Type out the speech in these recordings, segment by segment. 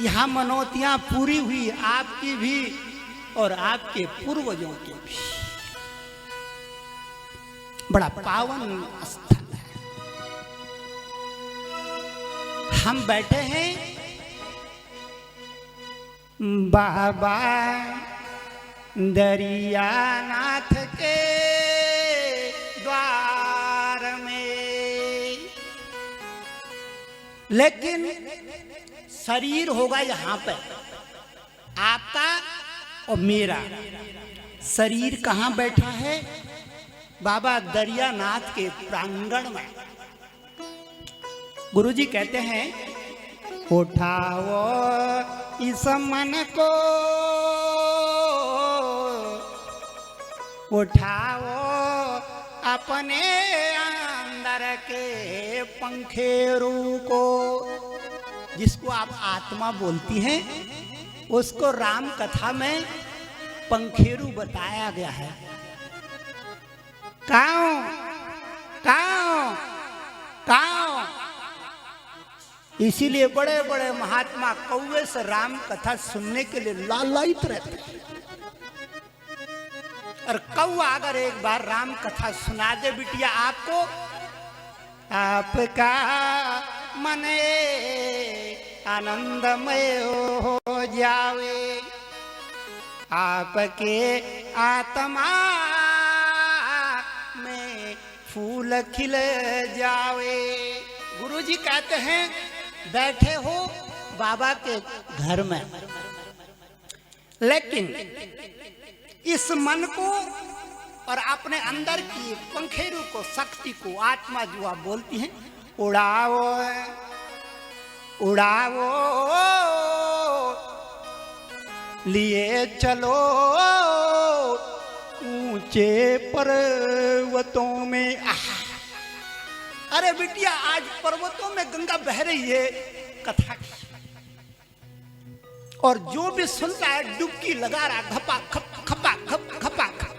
यहाँ मनोतियां पूरी हुई, आपकी भी और आपके पूर्वजों की भी। बड़ा पावन स्थल है। हम बैठे हैं बाबा दरियानाथ के द्वार में, लेकिन शरीर होगा यहाँ पे आपका और मेरा। शरीर कहाँ बैठा है? बाबा दरियानाथ के प्रांगण में। गुरुजी कहते हैं, उठाओ इस मन को, उठाओ अपने अंदर के पंखेरू को। जिसको आप आत्मा बोलती हैं, उसको राम कथा में पंखेरू बताया गया है। काओ काओ काओ। इसीलिए बड़े बड़े महात्मा कौवे से राम कथा सुनने के लिए लालायित रहते हैं। और कौवा अगर एक बार राम कथा सुना दे बिटिया आपको, आपका मन आनंदमय हो जावे, आपके आत्मा में फूल खिल जावे। गुरुजी कहते हैं, बैठे हो बाबा के घर में, लेकिन इस मन को और अपने अंदर की पंखेरू को, शक्ति को, आत्मा जो आप बोलती हैं, उड़ाओ उड़ाओ, लिए चलो ऊंचे पर्वतों में। अरे बिटिया, आज पर्वतों में गंगा बह रही है कथा की, और जो भी सुनता है डुबकी लगा रहा, खपा खप खपा खप खपा खप।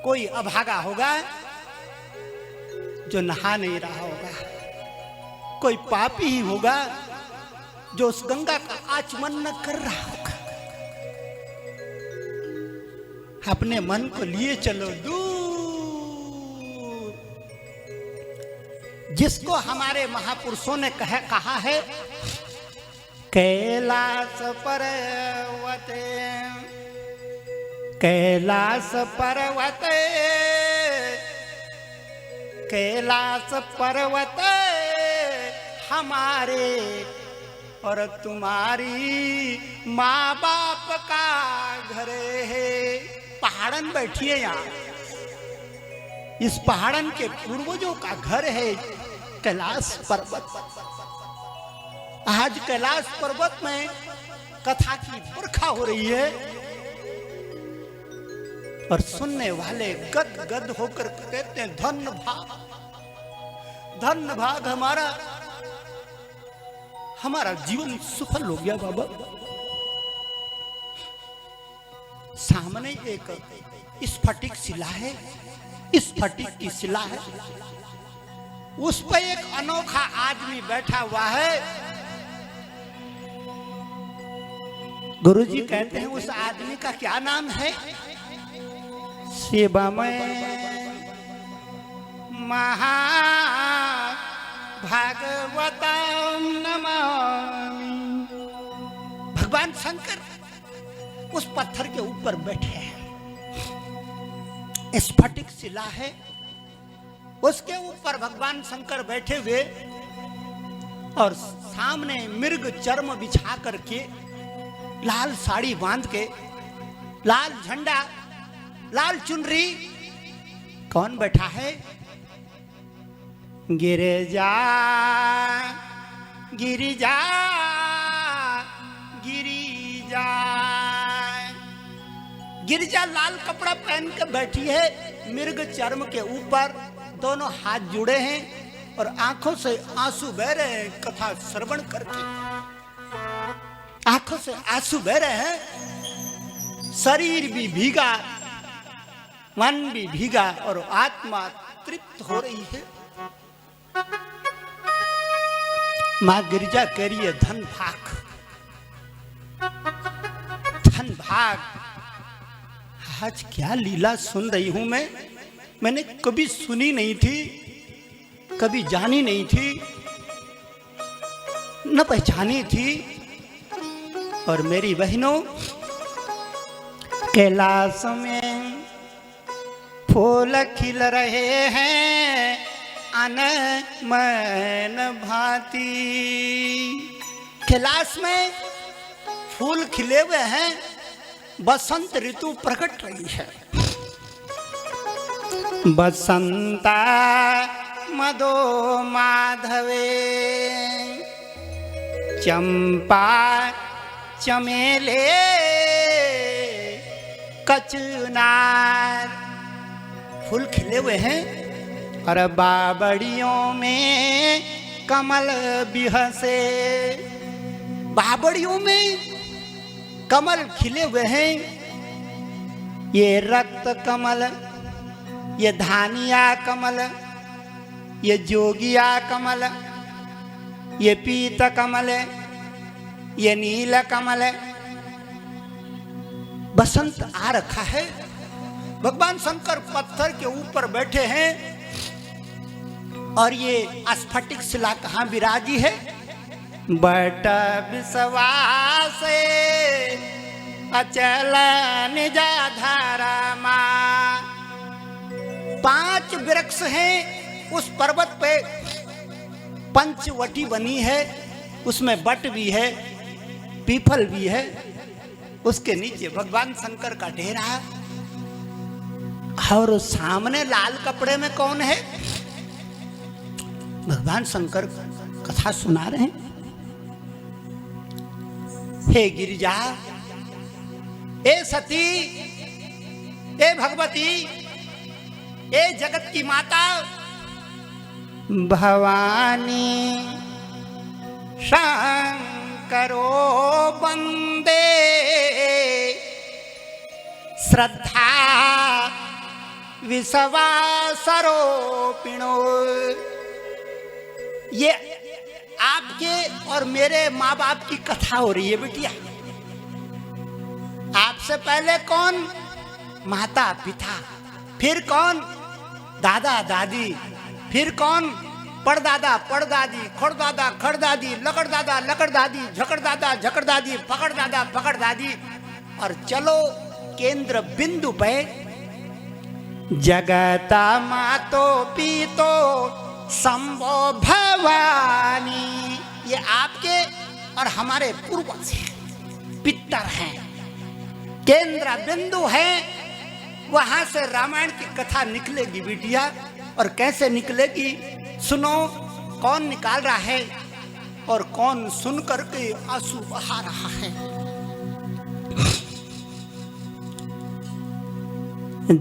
कोई अभागा होगा जो नहा नहीं रहा होगा, कोई पापी ही होगा जो उस गंगा का आचमन न कर रहा होगा। अपने मन को लिए चलो दूर। जिसको हमारे महापुरुषों ने कहा है, कैलाश पर्वत, कैलाश पर्वत, कैलाश पर्वत हमारे और तुम्हारी माँ बाप का घर है। पहाड़न बैठी है यहाँ, इस पहाड़न के पूर्वजों का घर है कैलाश पर्वत। आज कैलाश पर्वत में कथा की बरखा हो रही है, और सुनने वाले गद गद होकर कहते हैं, धन्य भाग, धन्य भाग हमारा, हमारा जीवन सफल हो गया बाबा। सामने एक स्फटिक शिला है, स्फटिक की शिला है, उस पर एक अनोखा आदमी बैठा हुआ है। गुरुजी कहते हैं, उस आदमी का क्या नाम है? शिवमय महा भागवतम नमामि। भगवान शंकर उस पत्थर के ऊपर बैठे हैं, स्फटिक शिला है, उसके ऊपर भगवान शंकर बैठे हुए, और सामने मृग चर्म बिछा करके, लाल साड़ी बांध के, लाल झंडा, लाल चुनरी। कौन बैठा है? गिरिजा गिरिजा गिरिजा। गिरिजा लाल कपड़ा पहन के बैठी है, मृग चर्म के ऊपर, दोनों हाथ जुड़े हैं और आंखों से आंसू बह रहे हैं कथा श्रवण करके। आंखों से आंसू बह रहे हैं, शरीर भी भीगा, मन भी भीगा, और आत्मा तृप्त हो रही है। माँ गिरजा कह रही है धन भाग, धन भाग। आज क्या लीला सुन रही हूं मैंने कभी सुनी नहीं थी, कभी जानी नहीं थी, न पहचानी थी। और मेरी बहनों, कैलाश में फूल खिल रहे हैं अनमन भांति। कैलाश में फूल खिले हुए हैं, बसंत ऋतु प्रकट रही है। बसंता मदो माधवे चंपा चमेले कचनार, फूल खिले हुए हैं। और बाबड़ियों में कमल बिहसे, बाबड़ियों में कमल खिले हुए हैं। ये रक्त कमल, ये धानिया कमल, ये जोगिया कमल, ये पीत कमल, ये नील कमल। बसंत आ रखा है। भगवान शंकर पत्थर के ऊपर बैठे हैं और ये स्फटिक शिला कहाँ विराजी है? बट विश्वास अचल निजाधारा माँ। 5 वृक्ष हैं उस पर्वत पे, पंचवटी बनी है, उसमें बट भी है, पीपल भी है। उसके नीचे भगवान शंकर का डेरा, और सामने लाल कपड़े में कौन है? भगवान शंकर कथा सुना रहे हैं। हे गिरिजा, ए सती, ए भगवती, ए जगत की माता भवानी, शंकरो वंदे श्रद्धा विश्वासरोपिणो। ये आपके और मेरे माँ बाप की कथा हो रही है बिटिया। आपसे पहले कौन? माता पिता, फिर कौन? दादा दादी, फिर कौन? पड़दादा पड़दादी, खड़दादा खड़दादी, लकड़दादा लकड़दादी, झकड़दादा झकड़दादी, पकड़दादा पकड़दादी। और चलो केंद्र बिंदु पे, जगता मातो पीतो संभो भवानी। ये आपके और हमारे पूर्वज हैं, पितर हैं, केंद्र बिंदु है। वहां से रामायण की कथा निकलेगी बिटिया। और कैसे निकलेगी सुनो। कौन निकाल रहा है और कौन सुन करके आंसू बहा रहा है।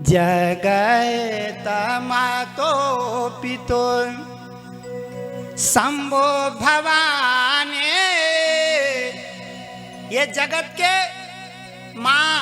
जगता मातो पितो संभो भवानी। ये जगत के माँ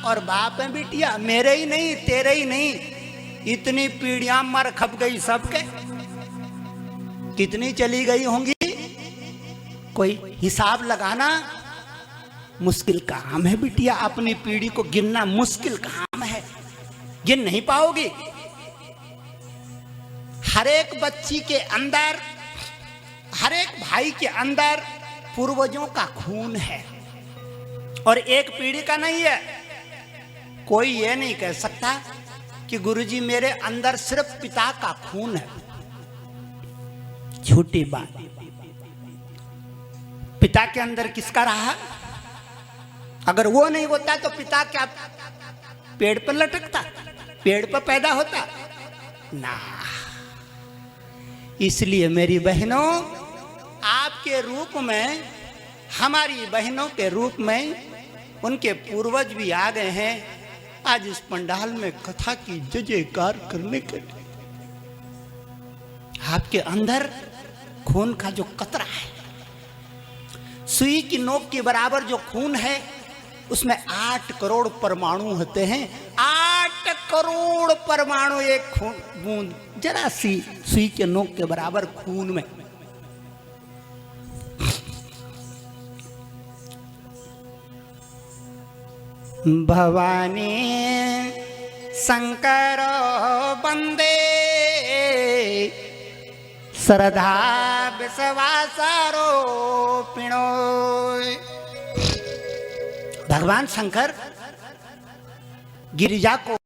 और बाप हैं बिटिया, मेरे ही नहीं, तेरे ही नहीं। इतनी पीढ़ियां मर खप गई सबके, कितनी चली गई होंगी, कोई हिसाब लगाना मुश्किल काम है बिटिया। अपनी पीढ़ी को गिनना मुश्किल काम है, गिन नहीं पाओगी। हर एक बच्ची के अंदर, हर एक भाई के अंदर पूर्वजों का खून है, और एक पीढ़ी का नहीं है। कोई ये नहीं कह सकता कि गुरुजी मेरे अंदर सिर्फ पिता का खून है। झूठी बात। पिता के अंदर किसका रहा? अगर वो नहीं होता तो पिता क्या पेड़ पर लटकता, पेड़ पर पैदा होता ना। इसलिए मेरी बहनों, आपके रूप में, हमारी बहनों के रूप में उनके पूर्वज भी आ गए हैं आज इस पंडाल में कथा की जय जयकार करने के लिए। आपके अंदर खून का जो कतरा है, सुई की नोक के बराबर जो खून है, उसमें 8 करोड़ परमाणु होते हैं। 8 करोड़ परमाणु एक खून बूंद, जरा सी सुई के नोक के बराबर खून में। भवानी शंकर बंदे श्रद्धा विश्वासारो पिणो। भगवान शंकर गिरिजा को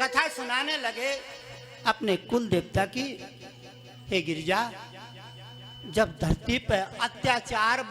कथा सुनाने लगे अपने कुल देवता की। हे गिरिजा, जब धरती पर अत्याचार